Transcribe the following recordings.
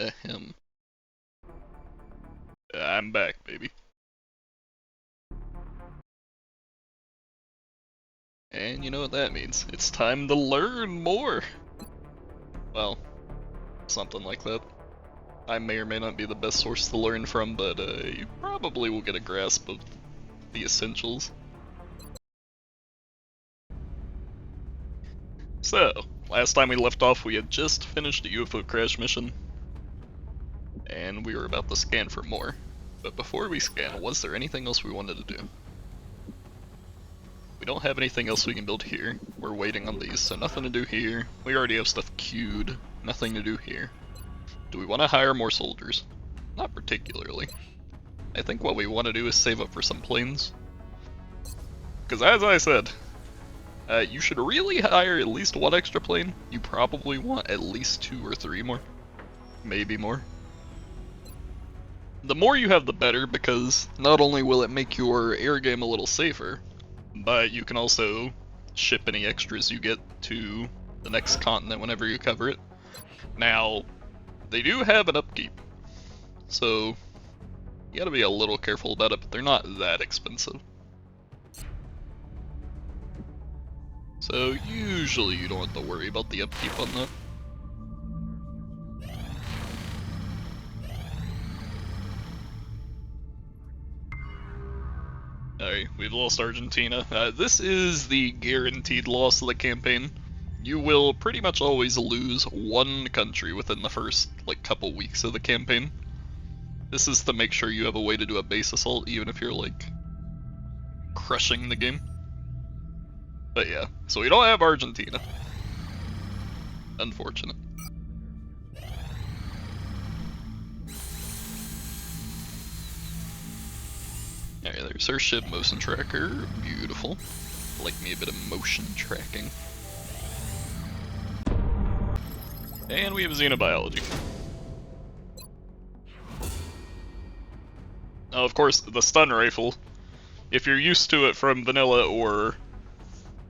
Ahem. I'm back, baby. And you know what that means. It's time to learn more! Well, something like that. I may or may not be the best source to learn from, but you probably will get a grasp of the essentials. So, last time we left off we had just finished a UFO crash mission, and we were about to scan for more. But before we scan, was there anything else we wanted to do? We don't have anything else we can build here. We're waiting on these, so nothing to do here. We already have stuff queued, nothing to do here. Do we want to hire more soldiers? Not particularly. I think what we want to do is save up for some planes. Because as I said, you should really hire at least one extra plane. You probably want at least 2 or 3 more. Maybe more. The more you have the better, because not only will it make your air game a little safer, but you can also ship any extras you get to the next continent whenever you cover it. Now, they do have an upkeep, so you gotta be a little careful about it, but they're not that expensive. So usually you don't have to worry about the upkeep on that. Alright, we've lost Argentina. This is the guaranteed loss of the campaign. You will pretty much always lose one country within the first, couple weeks of the campaign. This is to make sure you have a way to do a base assault, even if you're, crushing the game. But yeah, so we don't have Argentina. Unfortunate. Alright, there's our ship motion tracker. Beautiful. Like me a bit of motion tracking. And we have xenobiology. Now, of course, the stun rifle, if you're used to it from vanilla or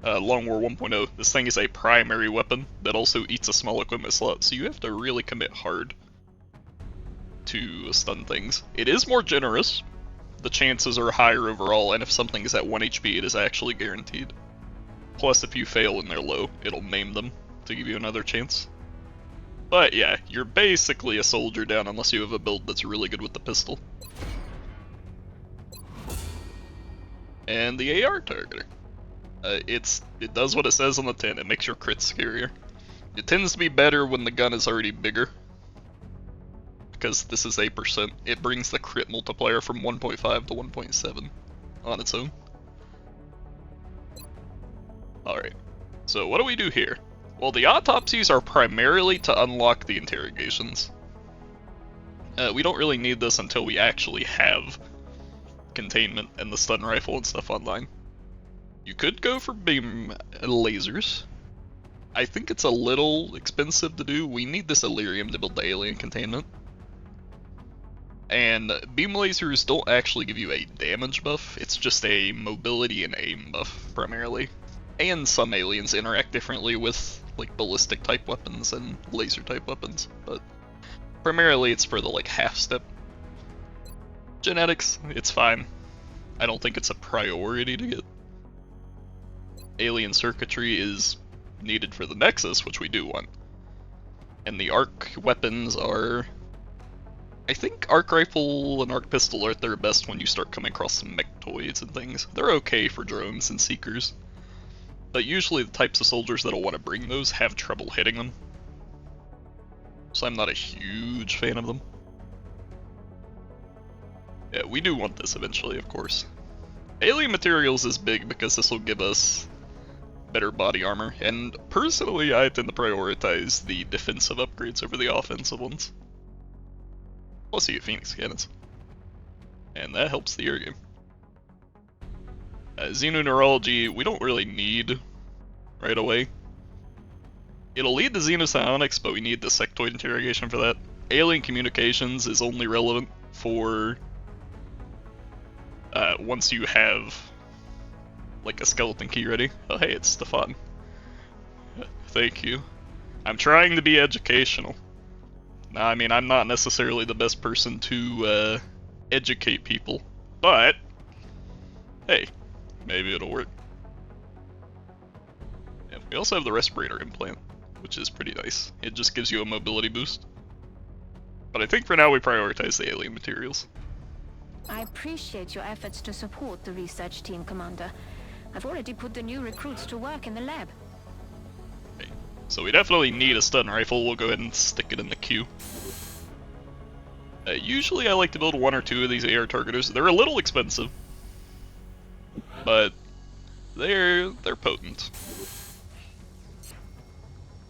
Long War 1.0, this thing is a primary weapon that also eats a small equipment slot, so you have to really commit hard to stun things. It is more generous, the chances are higher overall, and if something is at 1 HP, it is actually guaranteed. Plus, if you fail when they're low, it'll maim them to give you another chance. But yeah, you're basically a soldier down unless you have a build that's really good with the pistol. And the AR targeter. It does what it says on the tin, it makes your crits scarier. It tends to be better when the gun is already bigger, because this is 8%. It brings the crit multiplier from 1.5 to 1.7 on its own. Alright, so what do we do here? Well, the autopsies are primarily to unlock the interrogations. We don't really need this until we actually have containment and the stun rifle and stuff online. You could go for beam lasers. I think it's a little expensive to do. We need this Illyrium to build the alien containment. And beam lasers don't actually give you a damage buff, it's just a mobility and aim buff, primarily. And some aliens interact differently with, ballistic type weapons and laser type weapons, but primarily it's for the, half step. Genetics, it's fine. I don't think it's a priority to get. Alien circuitry is needed for the Nexus, which we do want. And the arc weapons are... I think arc rifle and arc pistol are at their best when you start coming across some mechtoids and things. They're okay for drones and seekers, but usually the types of soldiers that'll want to bring those have trouble hitting them. So I'm not a huge fan of them. Yeah, we do want this eventually, of course. Alien materials is big because this will give us better body armor, and personally I tend to prioritize the defensive upgrades over the offensive ones. Plus you get Phoenix cannons, and that helps the air game. Xenoneurology, we don't really need right away. It'll lead to xenopsionics, but we need the sectoid interrogation for that. Alien communications is only relevant for once you have a skeleton key ready. Oh hey, it's Stefan. Thank you. I'm trying to be educational. Now, I mean, I'm not necessarily the best person to educate people, but hey, maybe it'll work. Yeah, we also have the respirator implant, which is pretty nice. It just gives you a mobility boost. But I think for now we prioritize the alien materials. I appreciate your efforts to support the research team, Commander. I've already put the new recruits to work in the lab. Okay. So we definitely need a stun rifle. We'll go ahead and stick it in the queue. Usually I like to build 1 or 2 of these AR targeters. They're a little expensive, but they're potent.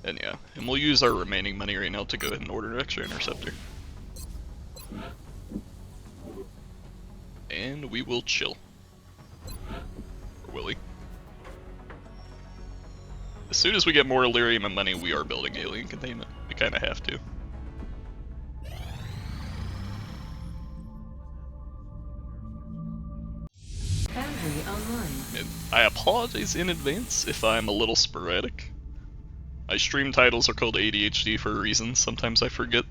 And yeah, and we'll use our remaining money right now to go ahead and order an extra interceptor. And we will chill. Or will we? As soon as we get more Illyrium and money, we are building alien containment. We kinda have to. And I apologize in advance if I'm a little sporadic. My stream titles are called ADHD for a reason, sometimes I forget.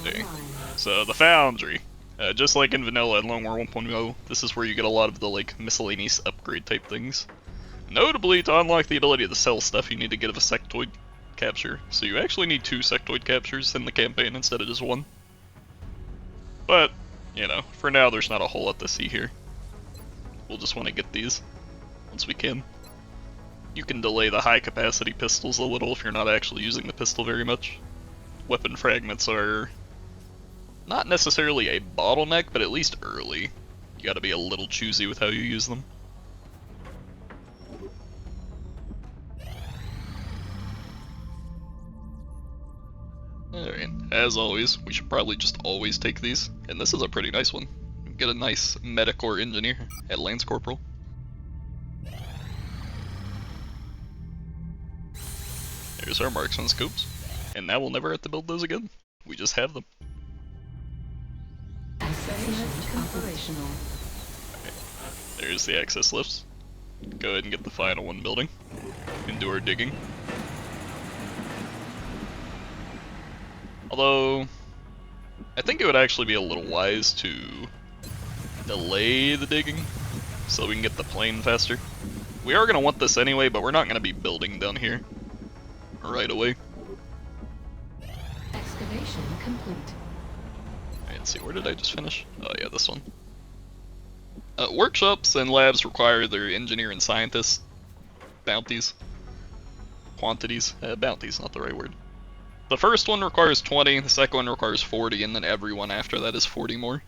Okay. So the Foundry. Just like in Vanilla and Long War 1.0, this is where you get a lot of the like miscellaneous upgrade type things. Notably, to unlock the ability to sell stuff, you need to get a sectoid capture. So you actually need 2 sectoid captures in the campaign instead of just 1. But, you know, for now there's not a whole lot to see here. We'll just want to get these once we can. You can delay the high capacity pistols a little if you're not actually using the pistol very much. Weapon fragments are not necessarily a bottleneck, but at least early. You gotta be a little choosy with how you use them. Alright, as always, we should probably just always take these. And this is a pretty nice one. Get a nice medic or engineer at Lance Corporal. There's our marksman scopes. And now we'll never have to build those again. We just have them. Operational. Okay. There's the access lifts. Go ahead and get the final one building. And do our digging. Although, I think it would actually be a little wise to delay the digging so we can get the plane faster. We are going to want this anyway, but we're not going to be building down here right away. Excavation complete. Alright, let's see, where did I just finish? Oh yeah, this one. Workshops and labs require their engineer and scientist bounties. Quantities. Bounties, not the right word. The first one requires 20, the second one requires 40, and then everyone after that is 40 more.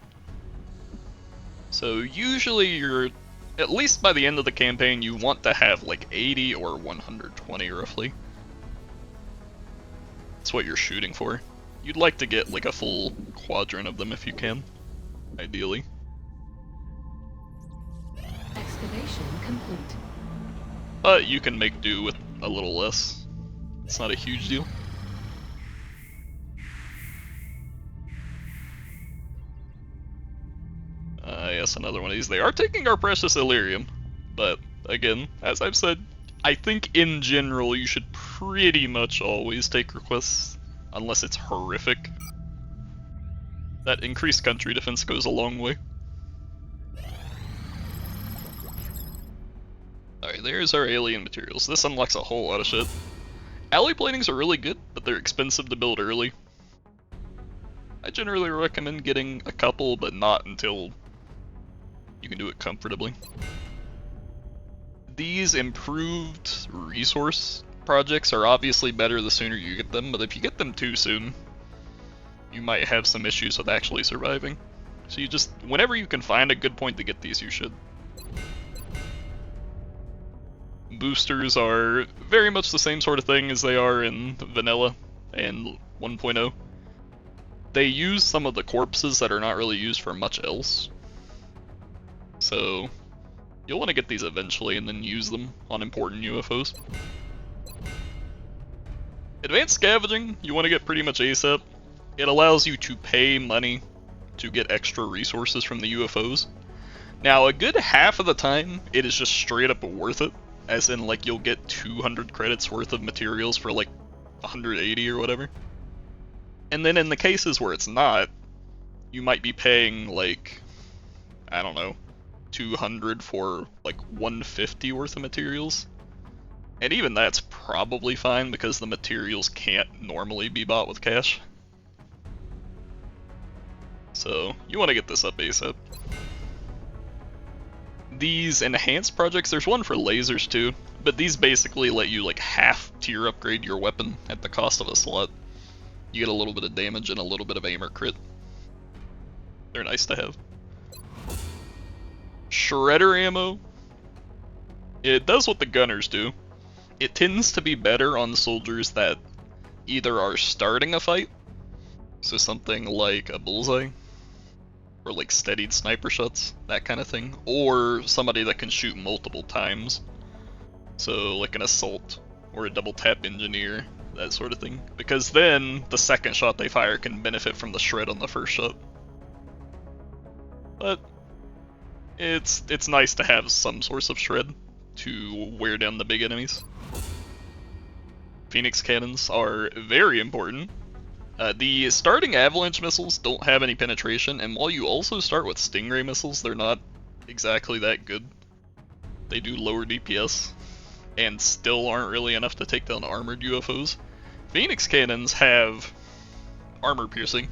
So usually you're, at least by the end of the campaign, you want to have like 80 or 120 roughly. That's what you're shooting for. You'd like to get like a full quadrant of them if you can, ideally. Excavation complete. But you can make do with a little less. It's not a huge deal. Yes, another one of these. They are taking our precious Illyrium, but again, as I've said, I think in general you should pretty much always take requests, unless it's horrific. That increased country defense goes a long way. Alright, there's our alien materials. This unlocks a whole lot of shit. Alloy platings are really good, but they're expensive to build early. I generally recommend getting a couple, but not until you can do it comfortably. These improved resource projects are obviously better the sooner you get them, but if you get them too soon, you might have some issues with actually surviving. So you just, whenever you can find a good point to get these, you should. Boosters are very much the same sort of thing as they are in Vanilla and 1.0. They use some of the corpses that are not really used for much else. So you'll want to get these eventually and then use them on important UFOs. Advanced scavenging, you want to get pretty much ASAP. It allows you to pay money to get extra resources from the UFOs. Now, a good half of the time, it is just straight up worth it. as in like you'll get 200 credits worth of materials for like 180 or whatever. And then in the cases where it's not, you might be paying like, I don't know, 200 for like 150 worth of materials. And even that's probably fine because the materials can't normally be bought with cash. So you want to get this up ASAP. These enhanced projects, there's one for lasers too, but these basically let you like half tier upgrade your weapon at the cost of a slot. You get a little bit of damage and a little bit of aim or crit. They're nice to have. Shredder ammo. It does what the gunners do. It tends to be better on soldiers that either are starting a fight, so something like a bullseye, or like steadied sniper shots, that kind of thing, or somebody that can shoot multiple times, so like an assault or a double tap engineer, that sort of thing, because then the second shot they fire can benefit from the shred on the first shot. But it's nice to have some source of shred to wear down the big enemies. Phoenix cannons are very important. The starting avalanche missiles don't have any penetration, and while you also start with stingray missiles, they're not exactly that good. They do lower DPS, and still aren't really enough to take down armored UFOs. Phoenix cannons have armor piercing,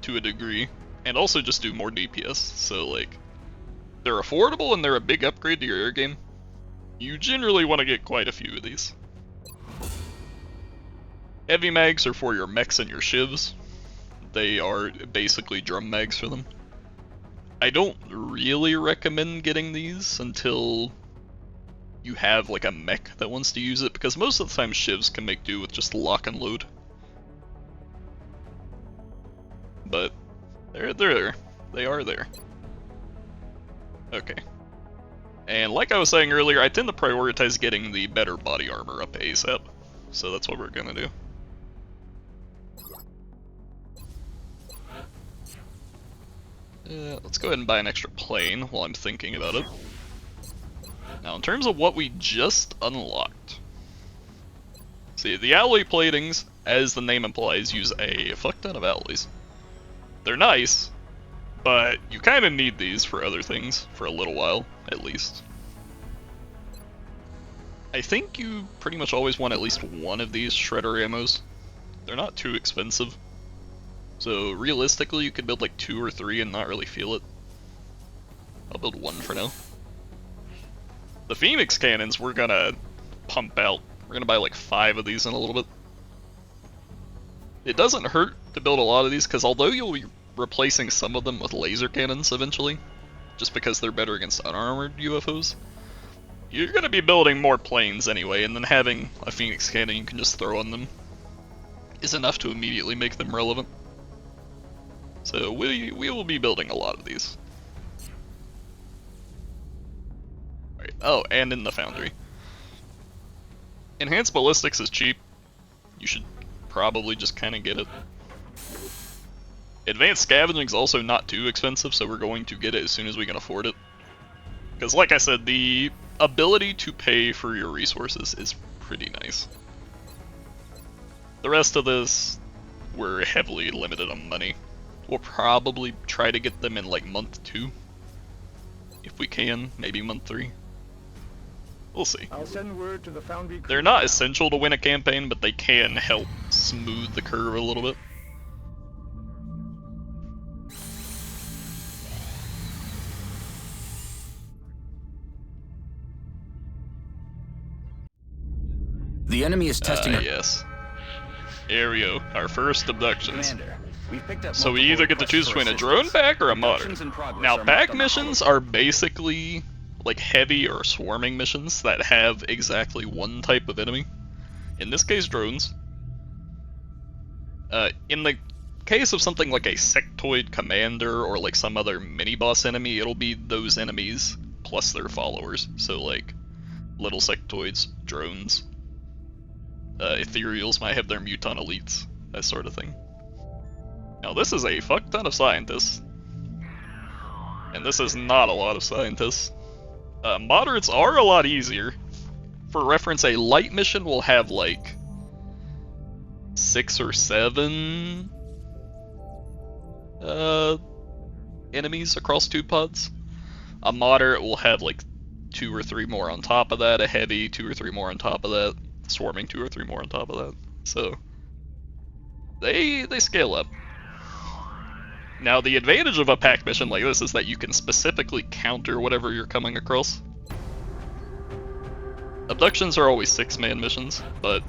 to a degree, and also just do more DPS, so like, they're affordable and they're a big upgrade to your air game. You generally want to get quite a few of these. Heavy mags are for your mechs and your shivs. They are basically drum mags for them. I don't really recommend getting these until you have like a mech that wants to use it, because most of the time shivs can make do with just lock and load. But they're there. They are there. Okay. And like I was saying earlier, I tend to prioritize getting the better body armor up ASAP. So that's what we're gonna do. Let's go ahead and buy an extra plane while I'm thinking about it. Now, in terms of what we just unlocked. See, the alloy platings, as the name implies, use a fuck ton of alloys. They're nice, but you kind of need these for other things, for a little while, at least. I think you pretty much always want at least one of these shredder ammos. They're not too expensive. So realistically, you could build like 2 or 3 and not really feel it. I'll build 1 for now. The Phoenix cannons we're gonna pump out. We're gonna buy like 5 of these in a little bit. It doesn't hurt to build a lot of these, because although you'll be replacing some of them with laser cannons eventually, just because they're better against unarmored UFOs, you're gonna be building more planes anyway, and then having a Phoenix cannon you can just throw on them is enough to immediately make them relevant. So we will be building a lot of these. Right. Oh, and in the foundry. Enhanced ballistics is cheap. You should probably just kind of get it. Advanced scavenging is also not too expensive, so we're going to get it as soon as we can afford it. Because like I said, the ability to pay for your resources is pretty nice. The rest of this, we're heavily limited on money. We'll probably try to get them in like month 2. If we can, maybe month 3. We'll see. I'll send word to the foundry. They're not essential to win a campaign, but they can help smooth the curve a little bit. The enemy is testing. Yes. Here we go. Our first abductions. Commander, we've picked up So we either get to choose between a drone pack or a modder. Now, pack missions are basically like heavy or swarming missions that have exactly one type of enemy. In this case, drones. In the case of something like a sectoid commander or like some other mini-boss enemy, it'll be those enemies plus their followers. So like little sectoids, drones. Ethereals might have their muton elites, that sort of thing. Now this is a fuck ton of scientists. And this is not a lot of scientists. Moderates are a lot easier. for reference, a light mission will have like 6 or 7 enemies across 2 pods. A moderate will have like 2 or 3 more on top of that, a heavy 2 or 3 more on top of that, swarming 2 or 3 more on top of that. So they scale up. Now the advantage of a pack mission like this is that you can specifically counter whatever you're coming across. Abductions are always 6-man missions, but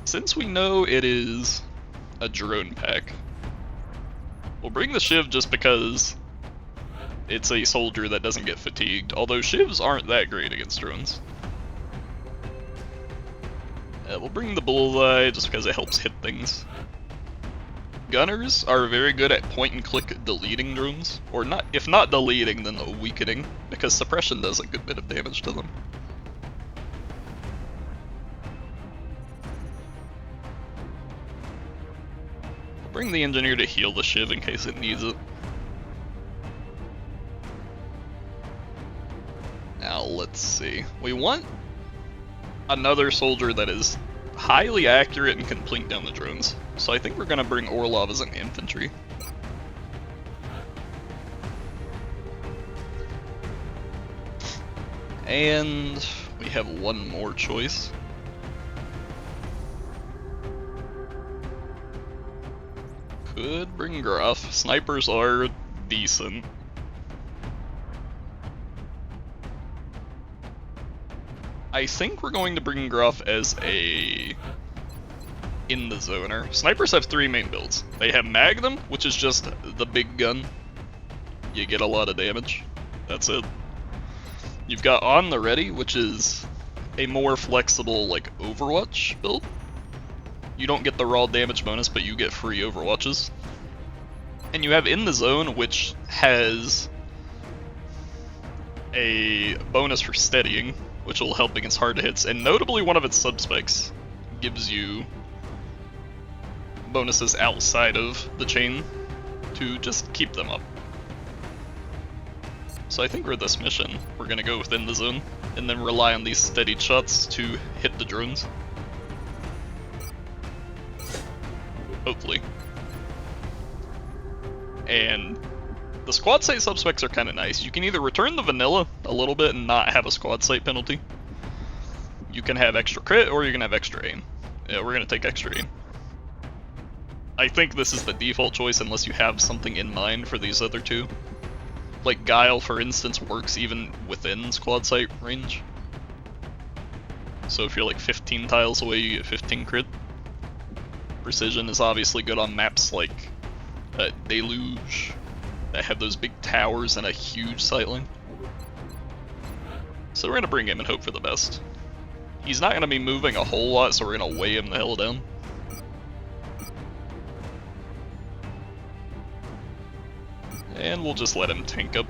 since we know it is a drone pack, we'll bring the Shiv just because it's a soldier that doesn't get fatigued, although Shivs aren't that great against drones. We'll bring the Bullseye just because it helps hit things. Gunners are very good at point-and-click deleting drones, or not, if not deleting, then weakening, because suppression does a good bit of damage to them. We'll bring the Engineer to heal the Shiv in case it needs it. Now let's see. We want another soldier that is highly accurate and can plink down the drones. So I think we're gonna bring Orlov as an infantry. And we have one more choice. Could bring Gruff. Snipers are decent. I think we're going to bring Gruff as a in the zoner. Snipers have 3 main builds. They have Magnum, which is just the big gun. You get a lot of damage. That's it. You've got On the Ready, which is a more flexible, like, Overwatch build. You don't get the raw damage bonus, but you get free Overwatches. And you have In the Zone, which has a bonus for steadying, which will help against hard hits, and notably one of its subspecs gives you bonuses outside of the chain to just keep them up. So I think for this mission, we're gonna go within the zone, and then rely on these steadied shots to hit the drones. Hopefully. And the squad sight subspecs are kind of nice. You can either return the vanilla a little bit and not have a squad sight penalty. You can have extra crit, or you can have extra aim. Yeah, we're gonna take extra aim. I think this is the default choice unless you have something in mind for these other 2. Like Guile, for instance, works even within squad sight range. So if you're like 15 tiles away, you get 15 crit. Precision is obviously good on maps like Deluge, that have those big towers and a huge sightline. So we're gonna bring him and hope for the best. He's not gonna be moving a whole lot, so we're gonna weigh him the hell down. And we'll just let him tank up.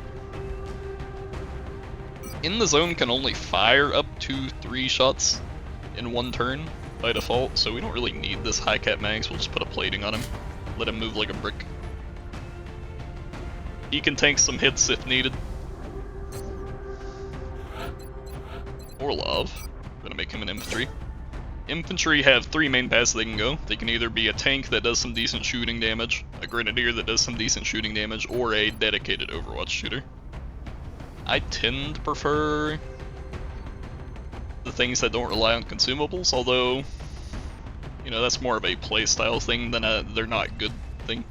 In the Zone can only fire up to 3 shots in 1 turn by default, so we don't really need this high cap mags. We'll just put a plating on him, let him move like a brick. He can tank some hits if needed. Orlov, I'm gonna make him an infantry. Infantry have 3 main paths they can go. They can either be a tank that does some decent shooting damage, a grenadier that does some decent shooting damage, or a dedicated Overwatch shooter. I tend to prefer the things that don't rely on consumables, although, you know, that's more of a playstyle thing than a they're not good thing.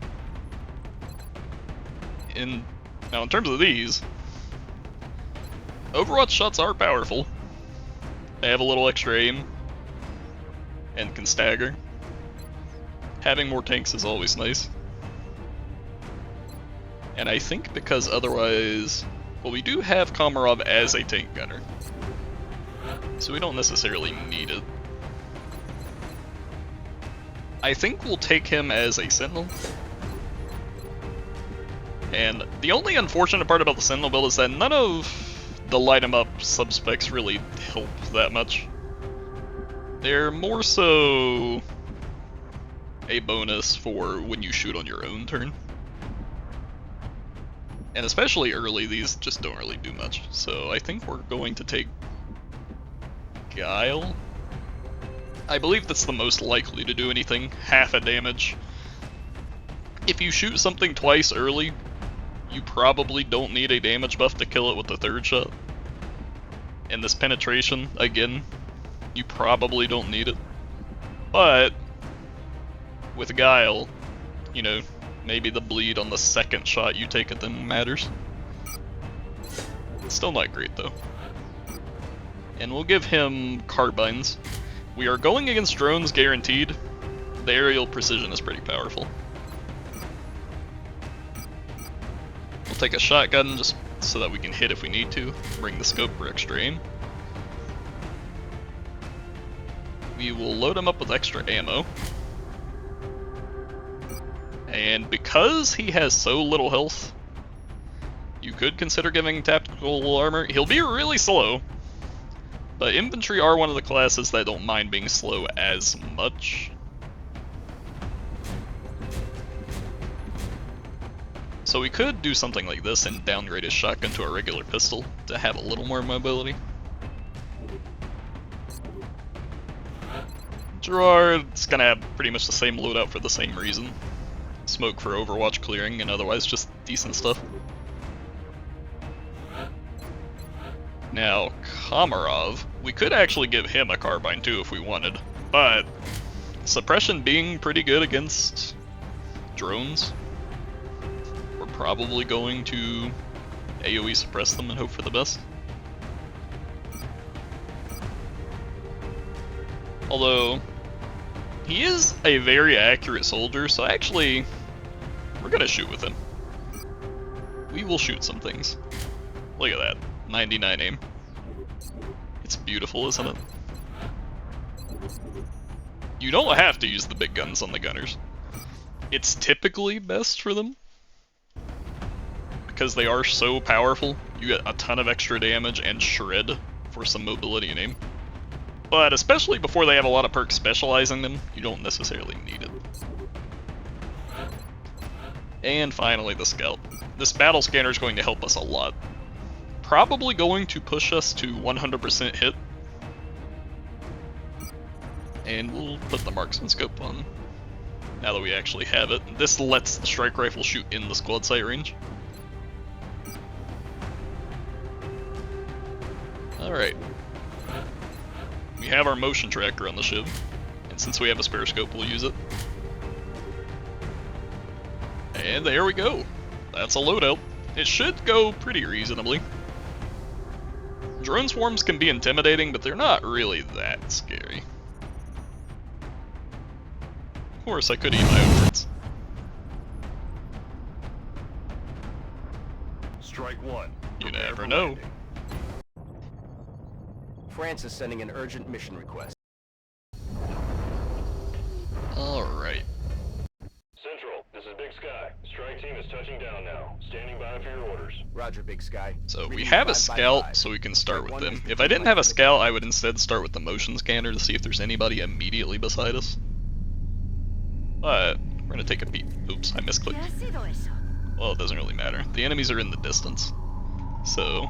Now in terms of these, Overwatch shots are powerful. They have a little extra aim and can stagger. Having more tanks is always nice. And I think because otherwise, well, we do have Komarov as a tank gunner, so we don't necessarily need it. I think we'll take him as a Sentinel. And the only unfortunate part about the Sentinel build is that none of the light 'em up subspecs really help that much. They're more so a bonus for when you shoot on your own turn. And especially early, these just don't really do much. So I think we're going to take Guile. I believe that's the most likely to do anything, half a damage. If you shoot something twice early, you probably don't need a damage buff to kill it with the third shot. And this penetration, again, you probably don't need it. But, with Guile, you know, maybe the bleed on the second shot you take at them matters. It's still not great though. And we'll give him carbines. We are going against drones guaranteed. The aerial precision is pretty powerful. We'll take a shotgun just so that we can hit if we need to. Bring the scope for extra aim. We will load him up with extra ammo. And because he has so little health, you could consider giving tactical armor. He'll be really slow, but infantry are one of the classes that don't mind being slow as much. So we could do something like this and downgrade his shotgun to a regular pistol to have a little more mobility. Gerard's gonna have pretty much the same loadout for the same reason. Smoke for overwatch clearing and otherwise just decent stuff. Now, Komarov, we could actually give him a carbine too if we wanted, but suppression being pretty good against drones, we're probably going to AoE suppress them and hope for the best. Although, he is a very accurate soldier, so actually, we're gonna shoot with him. We will shoot some things. Look at that, 99 aim. It's beautiful, isn't it? You don't have to use the big guns on the gunners. It's typically best for them, because they are so powerful. You get a ton of extra damage and shred for some mobility and aim. But especially before they have a lot of perks specializing them, you don't necessarily need it. And finally the scout. This battle scanner is going to help us a lot. Probably going to push us to 100% hit. And we'll put the marksman scope on now that we actually have it. This lets the strike rifle shoot in the squad sight range. Alright. We have our motion tracker on the ship, and since we have a spare scope, we'll use it. And there we go. That's a loadout. It should go pretty reasonably. Drone swarms can be intimidating, but they're not really that scary. Of course, I could eat my own words. Strike one. You never know. Landing. France is sending an urgent mission request. Alright. Central, this is Big Sky. Strike team is touching down now. Standing by for your orders. Roger, Big Sky. So we Reading have a 5 by scout, 5. so we can start with One them. is If I didn't like have a the- scout, I would instead start with the motion scanner to see if there's anybody immediately beside us. But we're gonna take a peek. Oops, I misclicked. Well, it doesn't really matter. The enemies are in the distance, so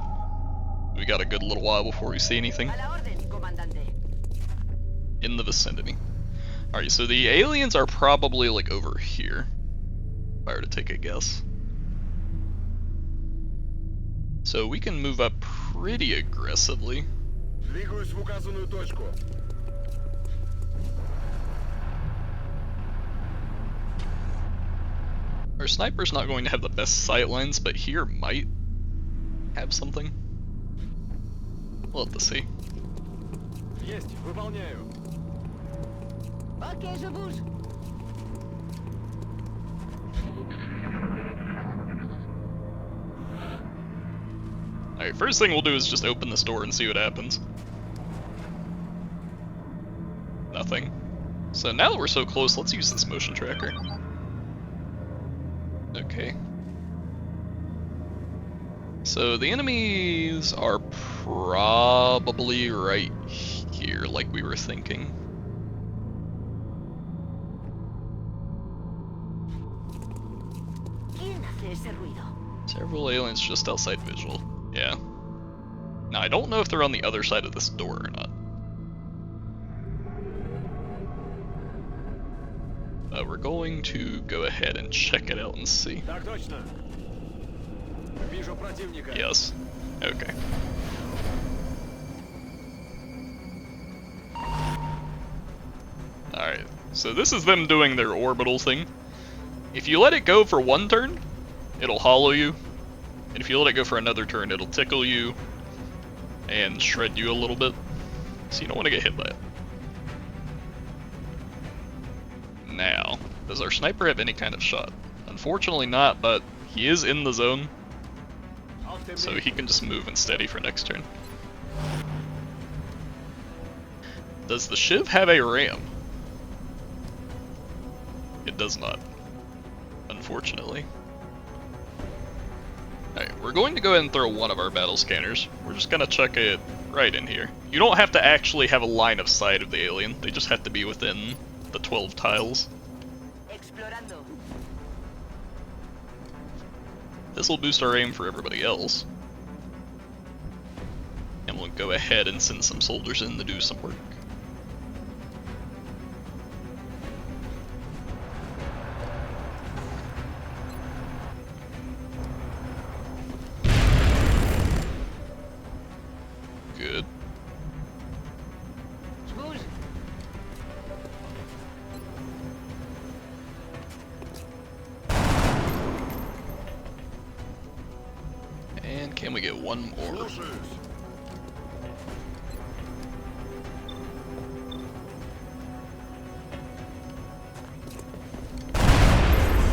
we got a good little while before we see anything in the vicinity. Alright, so the aliens are probably like over here, if I were to take a guess. So we can move up pretty aggressively. Двигаюсь в указанную точку. Our sniper's not going to have the best sight lines, but here might have something. We'll have to see. Есть, выполняю. Окей, je bouge. Alright, first thing we'll do is just open this door and see what happens. Nothing. So now that we're so close, let's use this motion tracker. Okay. So the enemies are probably right here, like we were thinking. ¿Quién hace ese ruido? Several aliens just outside visual. Yeah. Now I don't know if they're on the other side of this door or not. We're going to go ahead and check it out and see. Так точно. Вижу противника. Yes. Okay. Alright, so this is them doing their orbital thing. If you let it go for one turn, it'll hollow you. And if you let it go for another turn, it'll tickle you and shred you a little bit. So you don't want to get hit by it. Now, does our sniper have any kind of shot? Unfortunately not, but he is in the zone. So he can just move and steady for next turn. Does the Shiv have a ram? It does not, unfortunately. Alright, we're going to go ahead and throw one of our battle scanners. We're just going to check it right in here. You don't have to actually have a line of sight of the alien, they just have to be within the 12 tiles. Explorando. This will boost our aim for everybody else. And we'll go ahead and send some soldiers in to do some work. Good. Smooth. And can we get one more?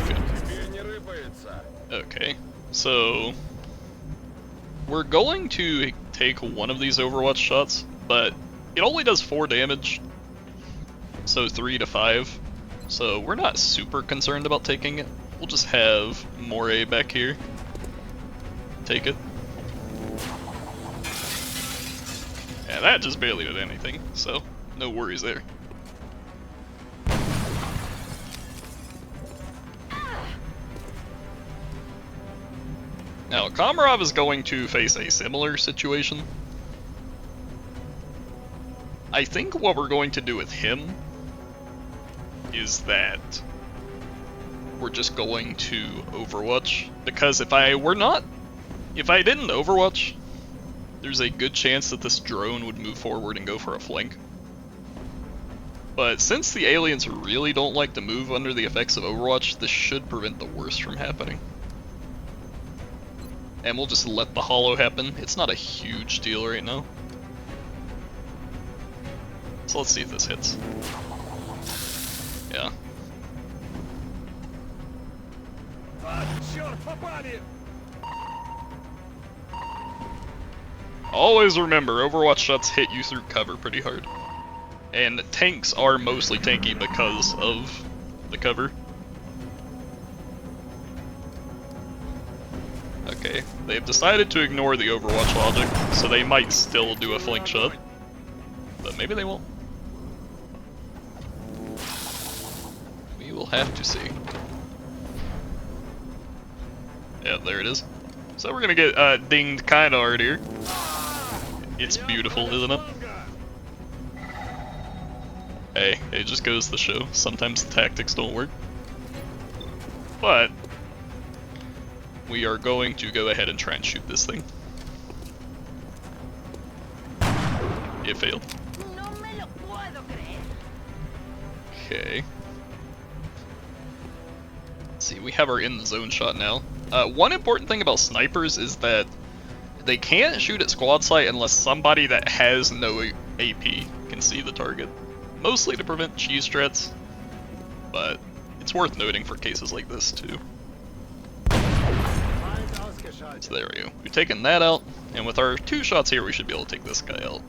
Теперь не рыпается. Okay, so we're going to take one of these Overwatch shots, but it only does 4 damage, so 3 to 5. So we're not super concerned about taking it. We'll just have Moray back here take it. Yeah, that just barely did anything, so no worries there. Now, Komarov is going to face a similar situation. I think what we're going to do with him is that we're just going to Overwatch, because if I didn't Overwatch, there's a good chance that this drone would move forward and go for a flank. But since the aliens really don't like to move under the effects of Overwatch, this should prevent the worst from happening. And we'll just let the hollow happen. It's not a huge deal right now. So let's see if this hits. Yeah. А, черт, попали! Always remember, Overwatch shots hit you through cover pretty hard. And tanks are mostly tanky because of the cover. Okay, they've decided to ignore the Overwatch logic, so they might still do a flank shot. But maybe they won't. We will have to see. Yeah, there it is. So we're gonna get dinged kinda hard here. It's beautiful, isn't it? Hey, it just goes to show. Sometimes the tactics don't work. But we are going to go ahead and try and shoot this thing. It failed. No me lo puedo creer. Okay. Let's see, we have our in the zone shot now. One important thing about snipers is that they can't shoot at squad sight unless somebody that has no AP can see the target. Mostly to prevent cheese strats, but it's worth noting for cases like this too. So there we go. We've taken that out, and with our 2 shots here we should be able to take this guy out.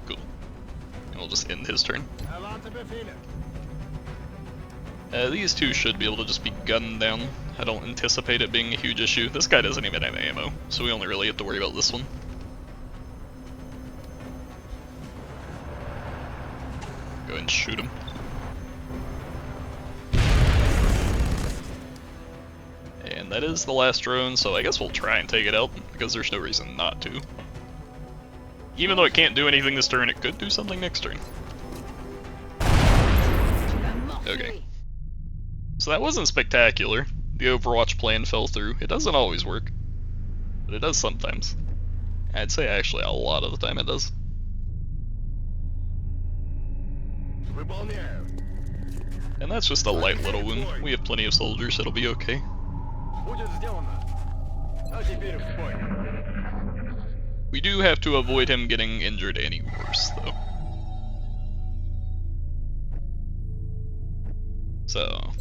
Cool. And we'll just end his turn. These 2 should be able to just be gunned down. I don't anticipate it being a huge issue. This guy doesn't even have ammo, so we only really have to worry about this one. Go ahead and shoot him. And that is the last drone, so I guess we'll try and take it out, because there's no reason not to. Even though it can't do anything this turn, it could do something next turn. Okay. So that wasn't spectacular. The Overwatch plan fell through. It doesn't always work, but it does sometimes. I'd say actually a lot of the time it does. Выполняю. And that's just a light little wound. We have plenty of soldiers, it'll be okay. Будет сделано. А теперь в бой. We do have to avoid him getting injured any worse, though. So,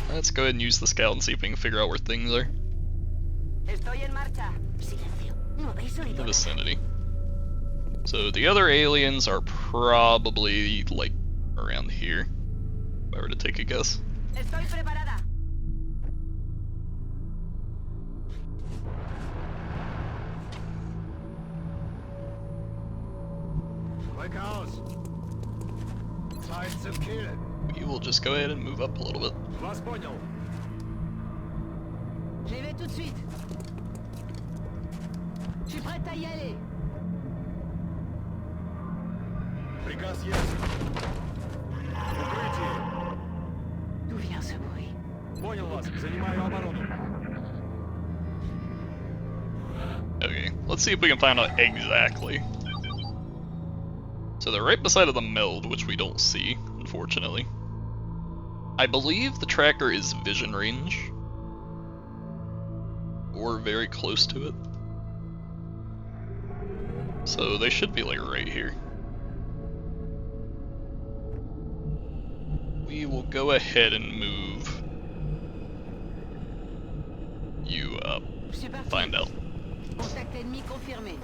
let's go ahead and use the scout and see if we can figure out where things are Estoy en marcha. Silencio. No habéis in oído the nada. vicinity. So the other aliens are probably, like, around here, if I were to take a guess. Estoy preparada. Chaos. Signs of kill. We will just go ahead and move up a little bit. Вас понял. J'y vais tout de suite. Je suis prête à y aller. Приказ есть. Укрытие. D'où vient ce bruit? Понял вас. Занимаю оборону. Okay, let's see if we can find out exactly. So they're right beside of the meld, which we don't see, unfortunately. I believe the tracker is vision range, or very close to it. So they should be like right here. We will go ahead and move you up. Je suis parti. Find out. Contact ennemi confirmé.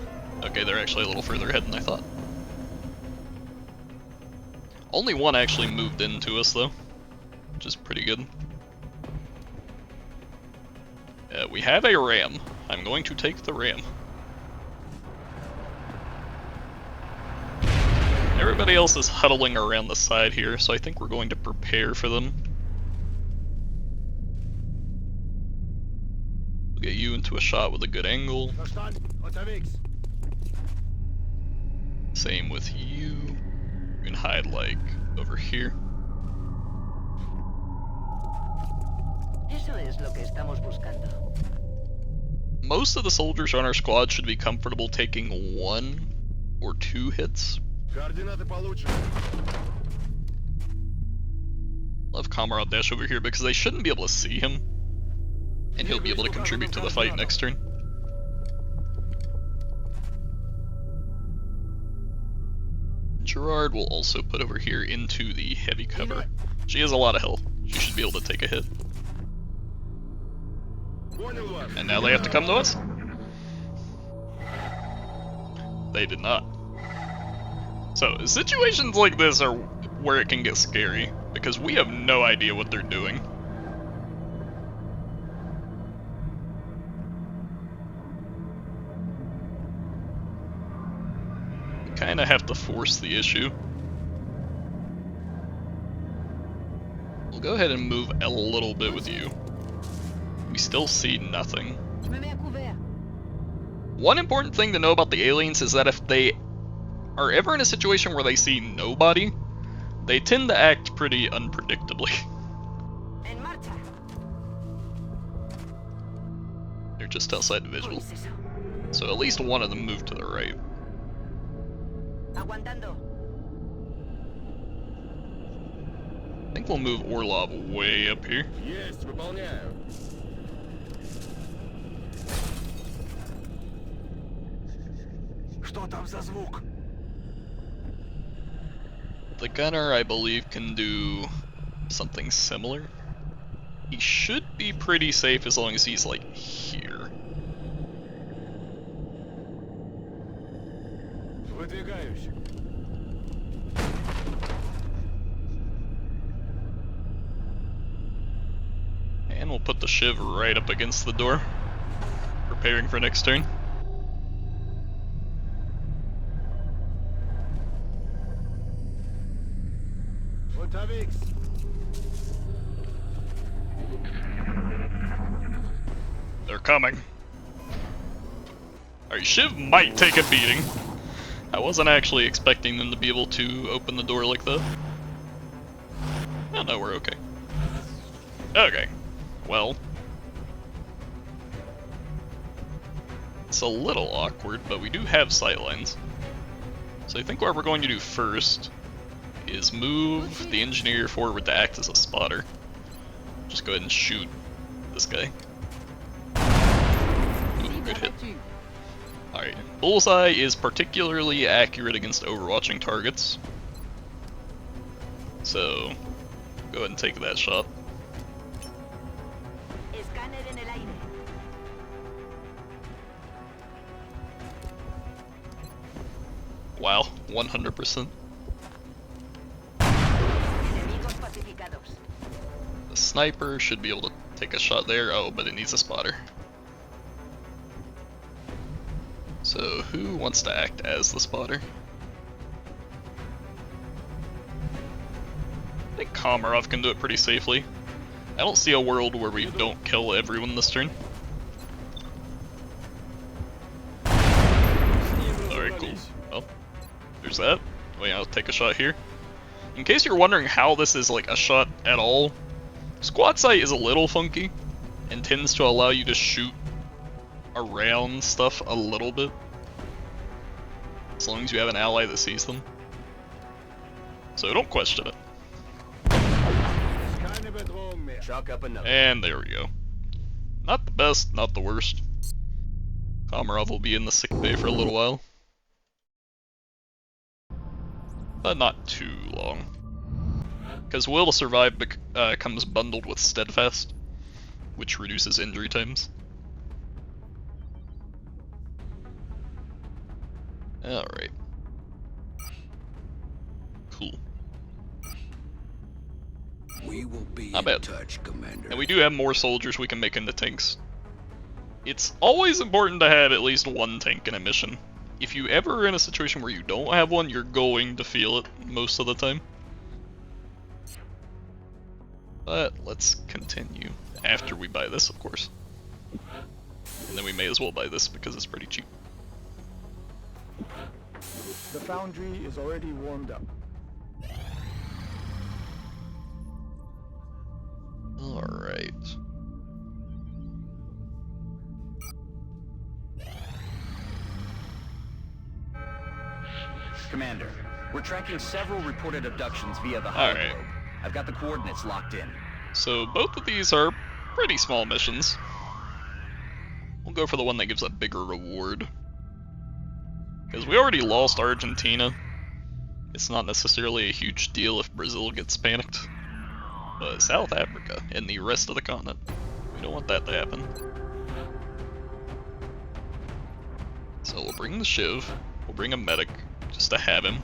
Okay, they're actually a little further ahead than I thought. Only one actually moved into us though, which is pretty good. We have a ram. I'm going to take the ram. Everybody else is huddling around the side here, so I think we're going to prepare for them. We'll get you into a shot with a good angle. Verstanden. Unterwegs. Same with you. You can hide like over here. Eso es lo que estamos buscando. Most of the soldiers on our squad should be comfortable taking 1 or 2 hits. Координаты получены. I'll have Comrade dash over here because they shouldn't be able to see him. And he'll be able to contribute to the fight next turn. Gerard will also put over here into the heavy cover. She has a lot of health. She should be able to take a hit. Понял вас. And now they have to come to us? They did not. So, situations like this are where it can get scary, because we have no idea what they're doing. We kinda have to force the issue. We'll go ahead and move a little bit with you. We still see nothing. Je me mets à couvert. One important thing to know about the aliens is that if they are ever in a situation where they see nobody, they tend to act pretty unpredictably. En marcha. They're just outside the visual. ¿Qué es eso? So at least one of them moved to the right. Aguantando. I think we'll move Orlov way up here. Есть. Выполняю. Что там за звук? The gunner, I believe, can do something similar. He should be pretty safe as long as he's, like, here. Выдвигаюсь. And we'll put the Shiv right up against the door, preparing for next turn. Unterwegs. They're coming. Alright, Shiv might take a beating. I wasn't actually expecting them to be able to open the door like that. Oh no, we're okay. Okay, well. It's a little awkward, but we do have sightlines. So I think what we're going to do first is move the engineer forward to act as a spotter. Just go ahead and shoot this guy. Ooh, good hit. Alright, Bullseye is particularly accurate against overwatching targets. So, go ahead and take that shot. Escáner en el aire. Wow, 100%. Enemigos pacificados. The sniper should be able to take a shot there. Oh, but it needs a spotter. So, who wants to act as the spotter? I think Komarov can do it pretty safely. I don't see a world where we don't kill everyone this turn. Alright, cool. Well, there's that. Wait, I'll take a shot here. In case you're wondering how this is like a shot at all, Squad Sight is a little funky and tends to allow you to shoot around stuff a little bit, as long as you have an ally that sees them. So don't question it. Chalk up another. And there we go. Not the best, not the worst. Komarov will be in the sick bay for a little while. But not too long. Because Will to Survive comes bundled with Steadfast, which reduces injury times. Alright. Cool. We will be Not in bad. touch, Commander. And we do have more soldiers we can make into tanks. It's always important to have at least one tank in a mission. If you ever are in a situation where you don't have one, you're going to feel it most of the time. But let's continue. After we buy this, of course. And then we may as well buy this because it's pretty cheap. The foundry is already warmed up. Alright. Commander, we're tracking several reported abductions via the hollow Alright. globe. I've got the coordinates locked in. So both of these are pretty small missions. We'll go for the one that gives a bigger reward. Because we already lost Argentina. It's not necessarily a huge deal if Brazil gets panicked. But South Africa and the rest of the continent, we don't want that to happen. So we'll bring the Shiv, we'll bring a medic, just to have him.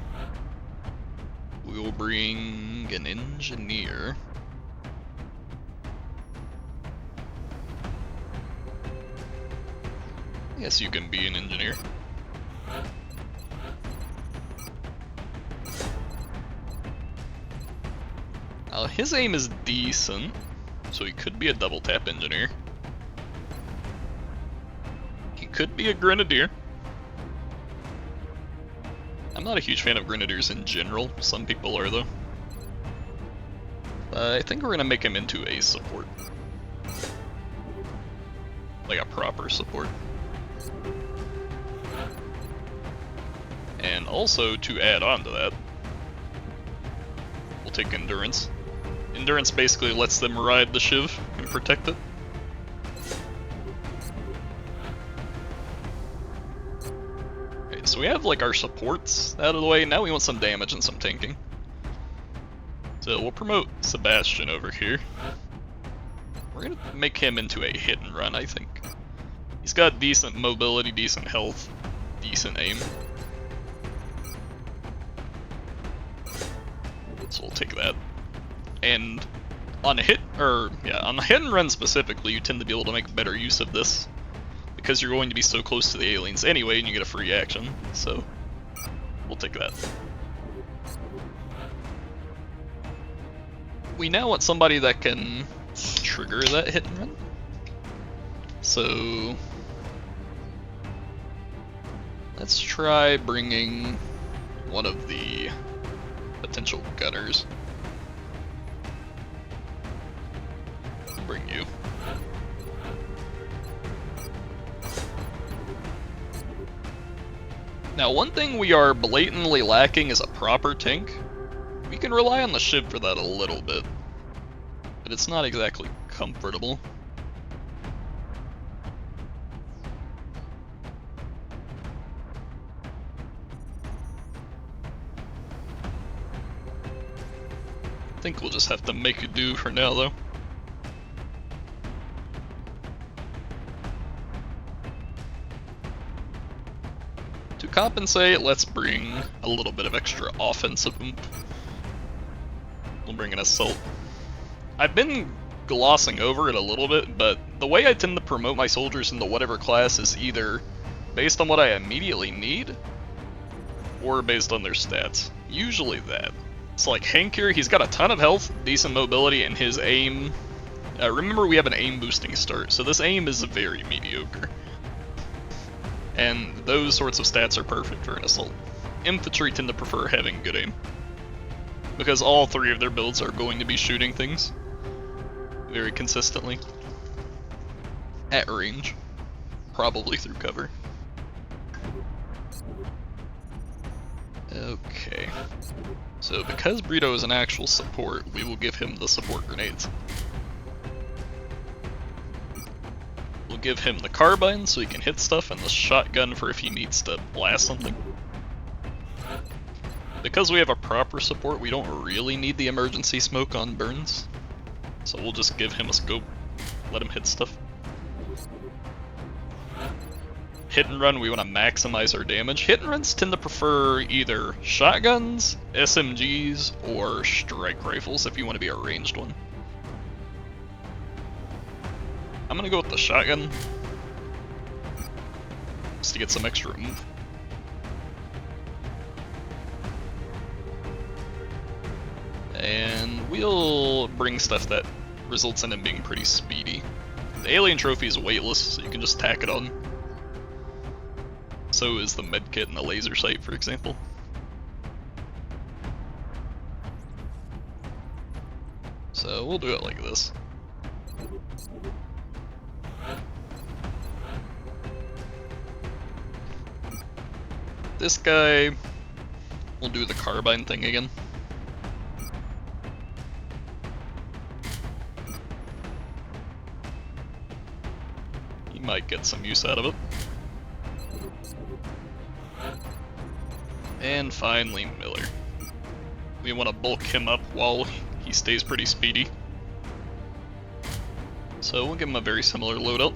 We will bring an engineer. Yes, you can be an engineer. His aim is decent, so he could be a double tap engineer. He could be a grenadier. I'm not a huge fan of grenadiers in general, some people are though. I think we're gonna make him into a support. Like a proper support. And also, to add on to that, we'll take Endurance. Endurance basically lets them ride the Shiv and protect it. Okay, so we have like our supports out of the way, now we want some damage and some tanking. So we'll promote Sebastian over here. We're gonna make him into a hit and run, I think. He's got decent mobility, decent health, decent aim. So we'll take that. And on a hit and run specifically, you tend to be able to make better use of this because you're going to be so close to the aliens anyway, and you get a free action. So we'll take that. We now want somebody that can trigger that hit and run. So Let's try bringing one of the potential gunners. Bring you. Now, one thing we are blatantly lacking is a proper tank. We can rely on the ship for that a little bit, but it's not exactly comfortable. I think we'll just have to make it do for now, though. To compensate, let's bring a little bit of extra offensive oomph. We'll bring an assault. I've been glossing over it a little bit, but the way I tend to promote my soldiers into whatever class is either based on what I immediately need, or based on their stats. Usually that. It's like Hank here, he's got a ton of health, decent mobility, and his aim... remember we have an aim boosting start, so this aim is very mediocre. And those sorts of stats are perfect for an assault. Infantry tend to prefer having good aim, because all three of their builds are going to be shooting things very consistently at range, probably through cover. Okay, so because Brito is an actual support, we will give him the support grenades. We'll give him the carbine so he can hit stuff, and the shotgun for if he needs to blast something. Because we have a proper support, we don't really need the emergency smoke on burns. So we'll just give him a scope, let him hit stuff. Hit and run, we want to maximize our damage. Hit and runs tend to prefer either shotguns, SMGs, or strike rifles if you want to be a ranged one. I'm gonna go with the shotgun, just to get some extra oomph. And we'll bring stuff that results in him being pretty speedy. The alien trophy is weightless, so you can just tack it on. So is the medkit and the laser sight, for example. So we'll do it like this. This guy, we'll do the carbine thing again. He might get some use out of it. And finally, Miller. We want to bulk him up while he stays pretty speedy. So we'll give him a very similar loadout.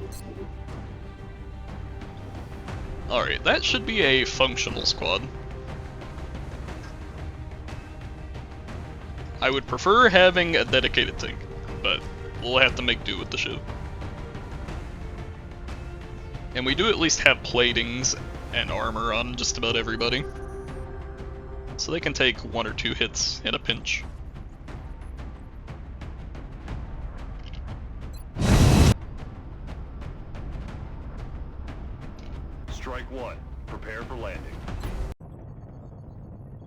Alright, that should be a functional squad. I would prefer having a dedicated tank, but we'll have to make do with the show. And we do at least have platings and armor on just about everybody, so they can take 1 or 2 hits in a pinch. Strike one. Prepare for landing.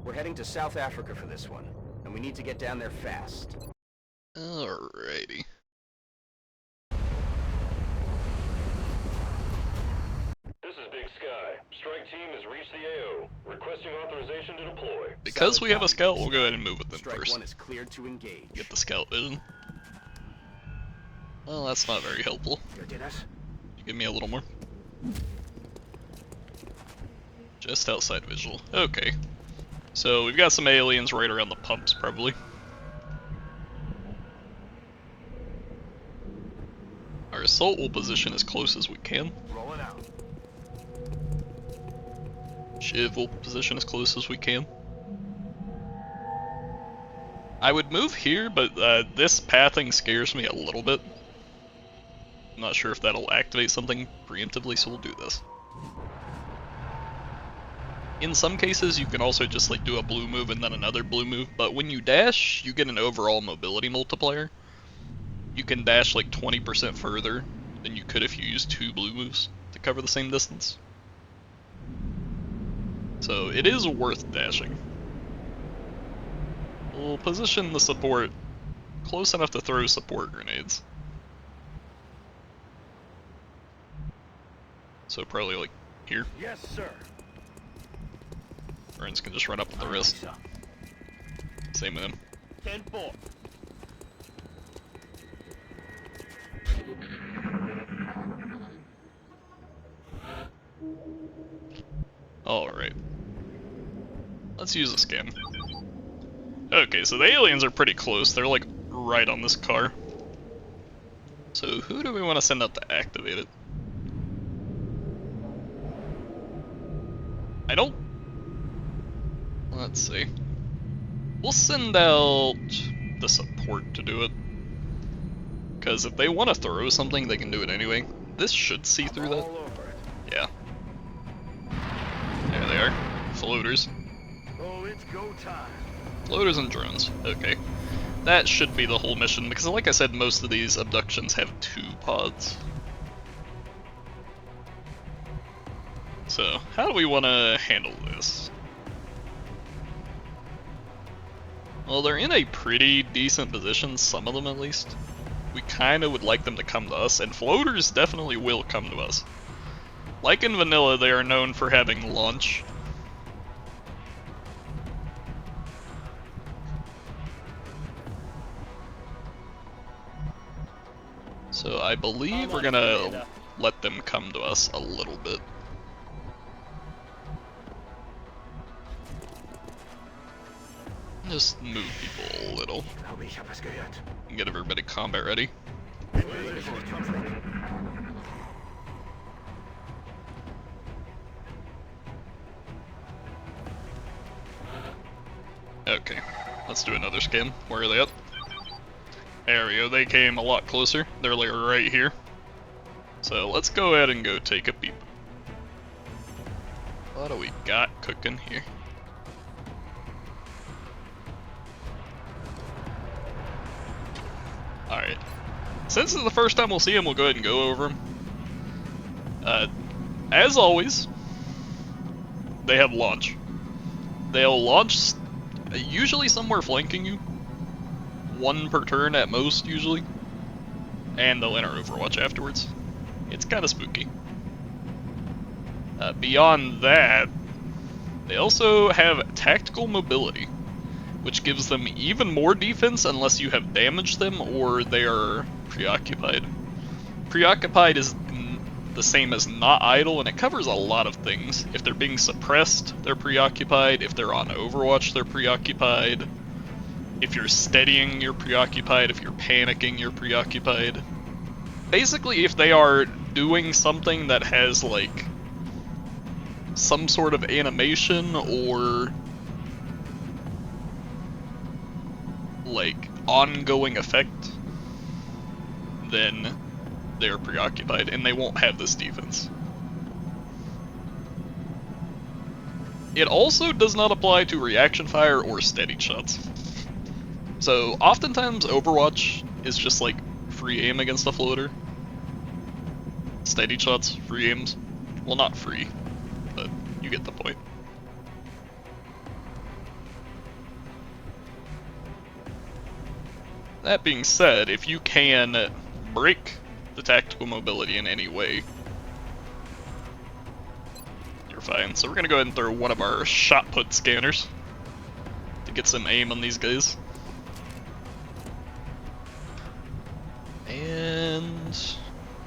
We're heading to South Africa for this one, and we need to get down there fast. Alrighty. This is Big Sky. Strike team has reached the AO. Requesting authorization to deploy. Because we have a scout, we'll go ahead and move with them Strike first. one is cleared to engage. Get the scout vision. Well, that's not very helpful. You give me a little more. Just outside visual. Okay. So we've got some aliens right around the pumps, probably. Our assault will position as close as we can. Rolling out. Shiv will position as close as we can. I would move here, but this pathing scares me a little bit. I'm not sure if that'll activate something preemptively, so we'll do this. In some cases, you can also just like do a blue move and then another blue move, but when you dash, you get an overall mobility multiplier. You can dash like 20% further than you could if you used 2 blue moves to cover the same distance. So it is worth dashing. We'll position the support close enough to throw support grenades. So probably like here. Yes, sir. Burns can just run up with the wrist. Same with him. 10-4. Alright. Let's use a scan. Okay, so the aliens are pretty close. They're like right on this car. So who do we want to send out to activate it? I don't... Let's see. We'll send out the support to do it. Because if they want to throw something, they can do it anyway. This should see through that. All over it. Yeah. There they are. Floaters. Oh, it's go time. Floaters and drones. Okay. That should be the whole mission, because like I said, most of these abductions have 2 pods. So, how do we want to handle this? Well, they're in a pretty decent position, some of them at least. We kind of would like them to come to us, and floaters definitely will come to us. Like in vanilla, they are known for having launch. So I believe we're gonna let them come to us a little bit. Just move people a little. And get everybody combat ready. Okay, let's do another scan. Where are they at? There we go, they came a lot closer. They're like right here. So let's go ahead and go take a peep. What do we got cooking here? Alright. Since it's the first time we'll see him, we'll go ahead and go over him. As always, they have launch. They'll launch usually somewhere flanking you. 1 per turn at most, usually. And they'll enter Overwatch afterwards. It's kind of spooky. Beyond that, they also have tactical mobility, which gives them even more defense unless you have damaged them or they are preoccupied. Preoccupied is the same as not idle, and it covers a lot of things. If they're being suppressed, they're preoccupied. If they're on Overwatch, they're preoccupied. If you're steadying, you're preoccupied. If you're panicking, you're preoccupied. Basically, if they are doing something that has, like, some sort of animation or, like, ongoing effect, then they're preoccupied, and they won't have this defense. It also does not apply to reaction fire or steady shots. So, oftentimes Overwatch is just like free aim against a floater. Steady shots, free aims. Well, not free, but you get the point. That being said, if you can break the tactical mobility in any way, you're fine. So we're gonna go ahead and throw one of our shot put scanners to get some aim on these guys. And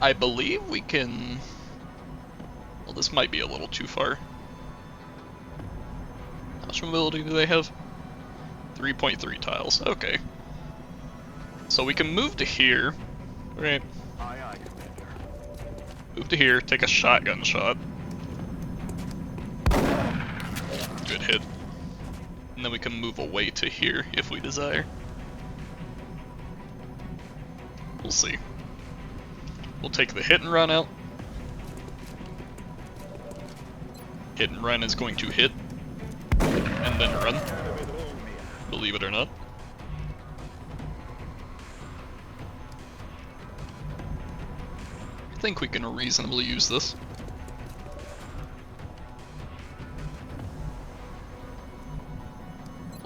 I believe we can... Well, this might be a little too far. How much mobility do they have? 3.3 tiles, okay. So we can move to here, right? Aye, aye, Commander. Move to here, take a shotgun shot. Good hit. And then we can move away to here if we desire. We'll see. We'll take the hit and run out. Hit and run is going to hit, and then run, believe it or not. I think we can reasonably use this.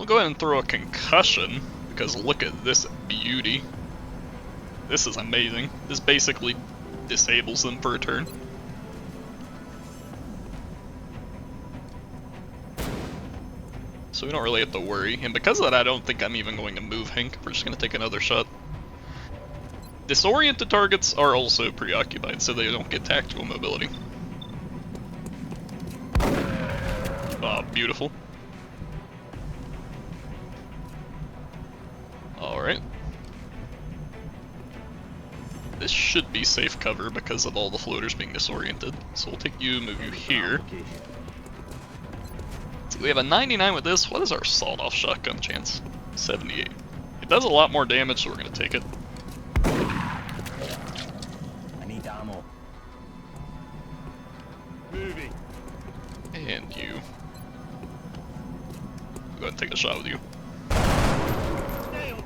go ahead and throw a concussion, because look at this beauty. This is amazing. This basically disables them for a turn. So we don't really have to worry, and because of that I don't think I'm even going to move Hank. We're just going to take another shot. Disoriented targets are also preoccupied, so they don't get tactical mobility. Ah, beautiful. Alright. This should be safe cover because of all the floaters being disoriented. So we'll take you, move you here. So we have a 99 with this. What is our sawed-off shotgun chance? 78. It does a lot more damage, so we're going to take it. I need ammo. Moving. And you. Go ahead and take a shot with you. Nailed.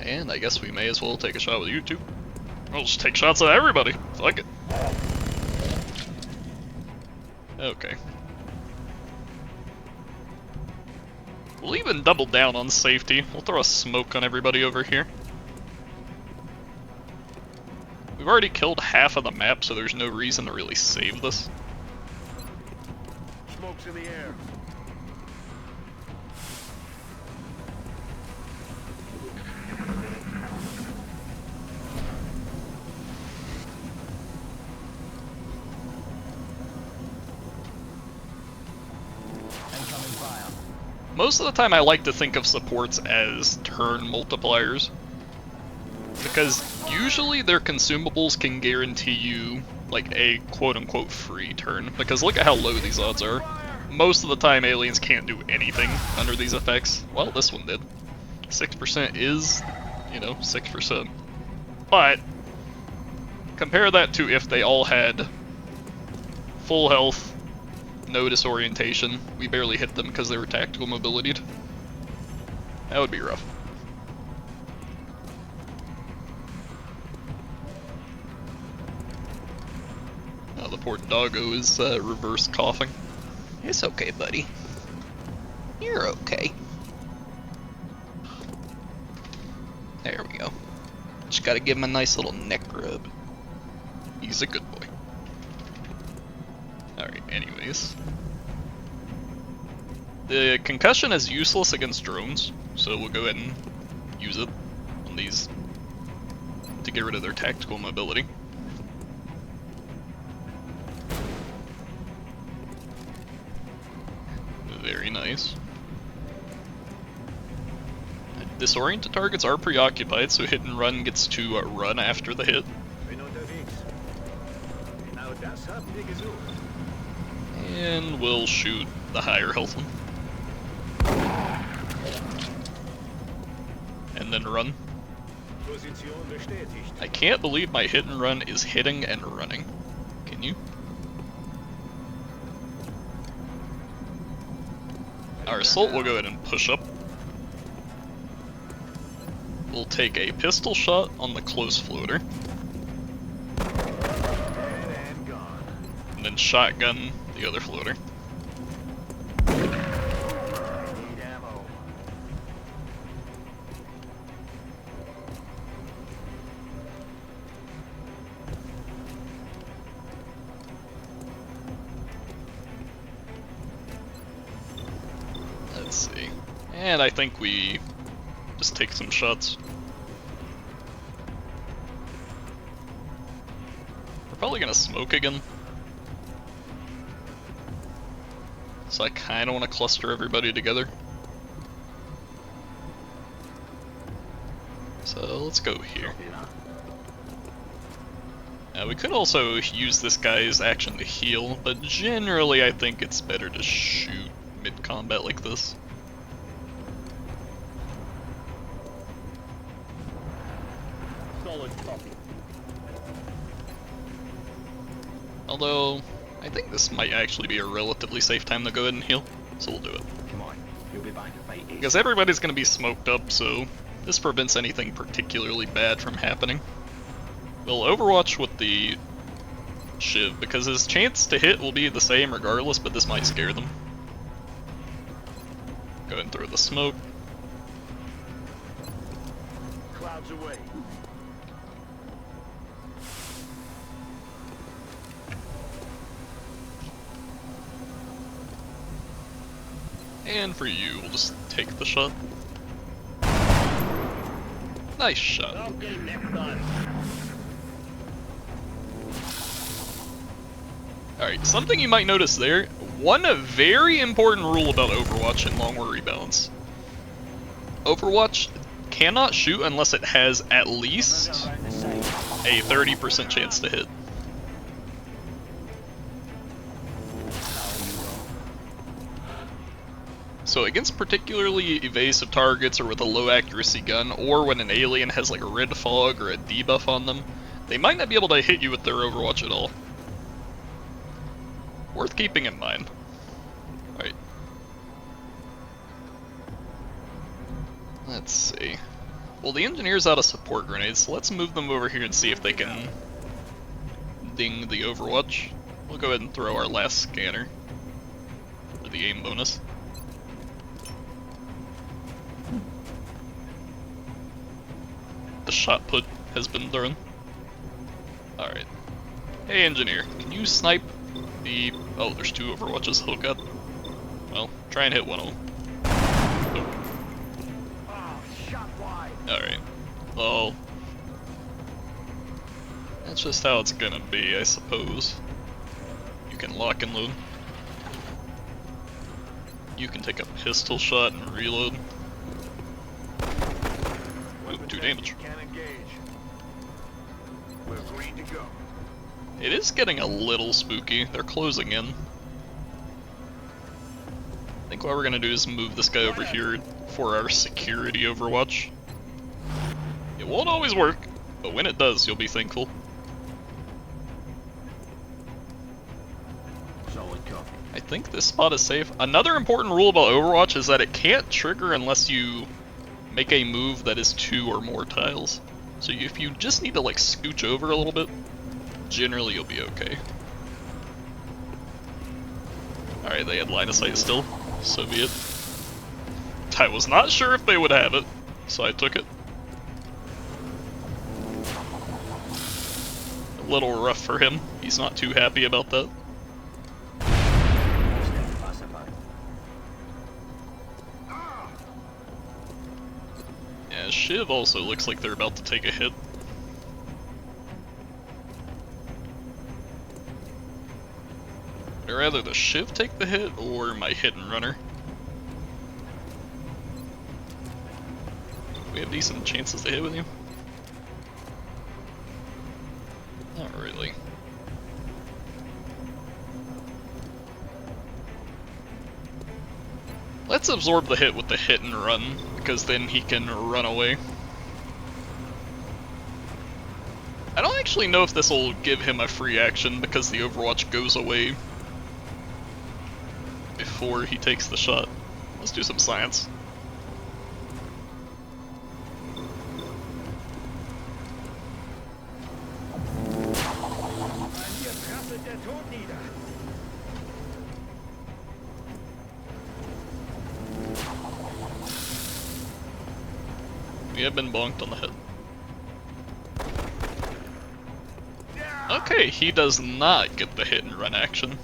And I guess we may as well take a shot with you too. We'll just take shots at everybody. Fuck it. Okay. We'll even double down on safety. We'll throw a smoke on everybody over here. We've already killed half of the map, so there's no reason to really save this. Smoke's in the air. Incoming fire. Most of the time I like to think of supports as turn multipliers, because usually their consumables can guarantee you like a quote-unquote free turn, because look at how low these odds are. Most of the time aliens can't do anything under these effects. Well, this one did. 6% is, you know, 6%. But compare that to if they all had full health, no disorientation. We barely hit them because they were tactical mobilitied. That would be rough. Oh, the poor doggo is reverse coughing. It's okay, buddy. You're okay. There we go. Just gotta give him a nice little neck rub. He's a good boy. Alright, anyways. The concussion is useless against drones, so we'll go ahead and use it on these to get rid of their tactical mobility. Very nice. Disoriented targets are preoccupied, so hit and run gets to run after the hit. Bin unterwegs. Genau das haben wir gesucht. And we'll shoot the higher health one. And then run. Position bestätigt. I can't believe my hit and run is hitting and running. Can you? Our assault will go ahead and push up. We'll take a pistol shot on the close floater. Dead and gone. And then shotgun the other floater. Need ammo. Let's see. And I think we just take some shots. We're probably gonna smoke again. So I kinda wanna cluster everybody together. So let's go here. We could also use this guy's action to heal, but generally I think it's better to shoot mid-combat like this. Solid copy. Although, I think this might actually be a relatively safe time to go ahead and heal, so we'll do it. Come on, you'll be back to fight it. Because everybody's going to be smoked up, so this prevents anything particularly bad from happening. We'll overwatch with the Shiv, because his chance to hit will be the same regardless, but this might scare them. Go ahead and throw the smoke. Clouds away. And for you, we'll just take the shot. Nice shot. Okay, next time. Alright, something you might notice there. One very important rule about Overwatch and Long War Rebalance. Overwatch cannot shoot unless it has at least a 30% chance to hit. So against particularly evasive targets or with a low accuracy gun, or when an alien has like a red fog or a debuff on them, they might not be able to hit you with their Overwatch at all. Worth keeping in mind. Alright. Let's see. Well, the engineer's out of support grenades, so let's move them over here and see if they can ding the Overwatch. We'll go ahead and throw our last scanner for the aim bonus. The shot put has been thrown. Alright. Hey engineer, can you snipe the... Oh, there's two Overwatches. Oh god. Well, try and hit one of them. Alright. Well... That's just how it's gonna be, I suppose. You can lock and load. You can take a pistol shot and reload. Ooh, 2 damage. We're green to go. It is getting a little spooky. They're closing in. I think what we're gonna do is move this guy over here for our security Overwatch. It won't always work, but when it does, you'll be thankful. Solid copy. I think this spot is safe. Another important rule about Overwatch is that it can't trigger unless you make a move that is 2 or more tiles. So if you just need to like scooch over a little bit, generally you'll be okay. Alright, they had line of sight still, so be it. I was not sure if they would have it, so I took it. A little rough for him, he's not too happy about that. Yeah, Shiv also looks like they're about to take a hit. Would rather the Shiv take the hit or my hit and runner? We have decent chances to hit with you. Not really. Let's absorb the hit with the hit and run, because then he can run away. I don't actually know if this will give him a free action because the Overwatch goes away before he takes the shot. Let's do some science. We have been bonked on the head. Okay, he does not get the hit and run action.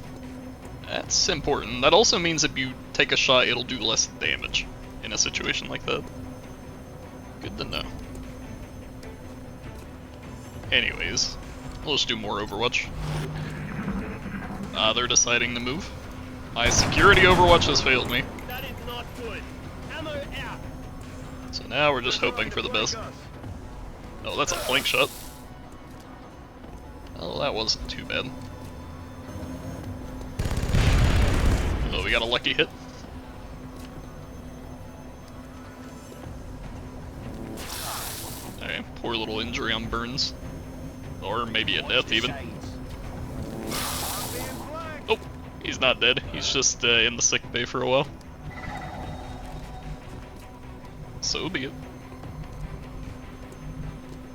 That's important. That also means if you take a shot, it'll do less damage in a situation like that. Good to know. Anyways, we'll just do more Overwatch. They're deciding to move. My security Overwatch has failed me. That is not good. Hammer out. So now we're just hoping for the best. Oh, that's a flank shot. Oh, that wasn't too bad. Oh, we got a lucky hit. Alright, poor little injury on Burns. Or maybe a death even. Oh, he's not dead. He's just in the sick bay for a while. So be it.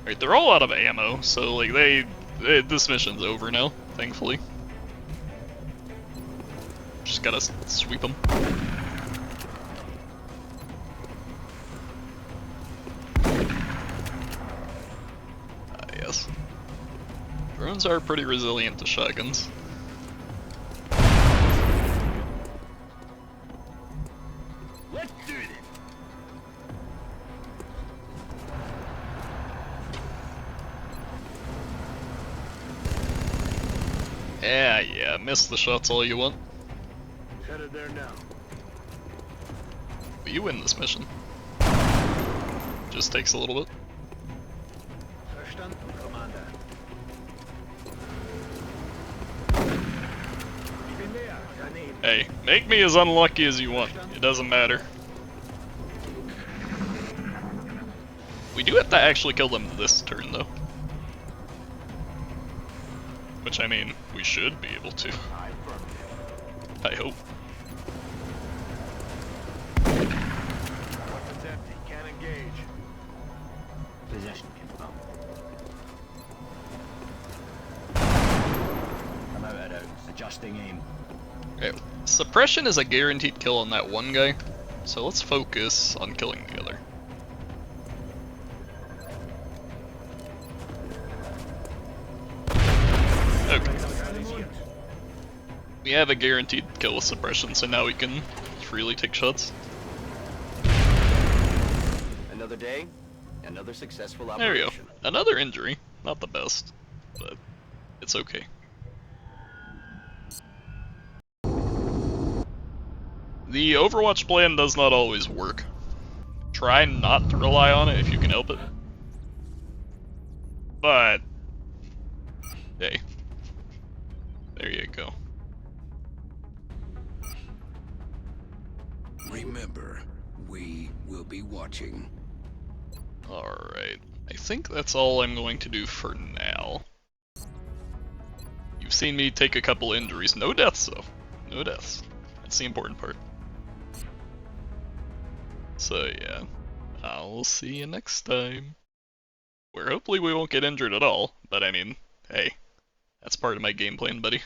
Alright, they're all out of ammo, so like this mission's over now, thankfully. Just gotta sweep them. drones are pretty resilient to shotguns. Let's do this. Yeah, miss the shots all you want. Headed there now. But you win this mission. Just takes a little bit. Verstanden, Commander. Ich bin näher. Daneben. Hey, make me as unlucky as you want. It doesn't matter. We do have to actually kill them this turn, though. Which, I mean, we should be able to. I hope. Weapons empty. Can't engage. Possession confirmed. I'm out. Adjusting aim. Okay, suppression is a guaranteed kill on that one guy, so let's focus on killing the other. Okay. We have a guaranteed kill with suppression, so now we can freely take shots. Another day, another successful There we operation. go. Another injury. Not the best, but it's okay. The Overwatch plan does not always work. Try not to rely on it if you can help it. But, hey, there you go. Remember, we will be watching. Alright, I think that's all I'm going to do for now. You've seen me take a couple injuries. No deaths, though. No deaths. That's the important part. So yeah, I'll see you next time. Where hopefully we won't get injured at all, but I mean, hey, that's part of my game plan, buddy.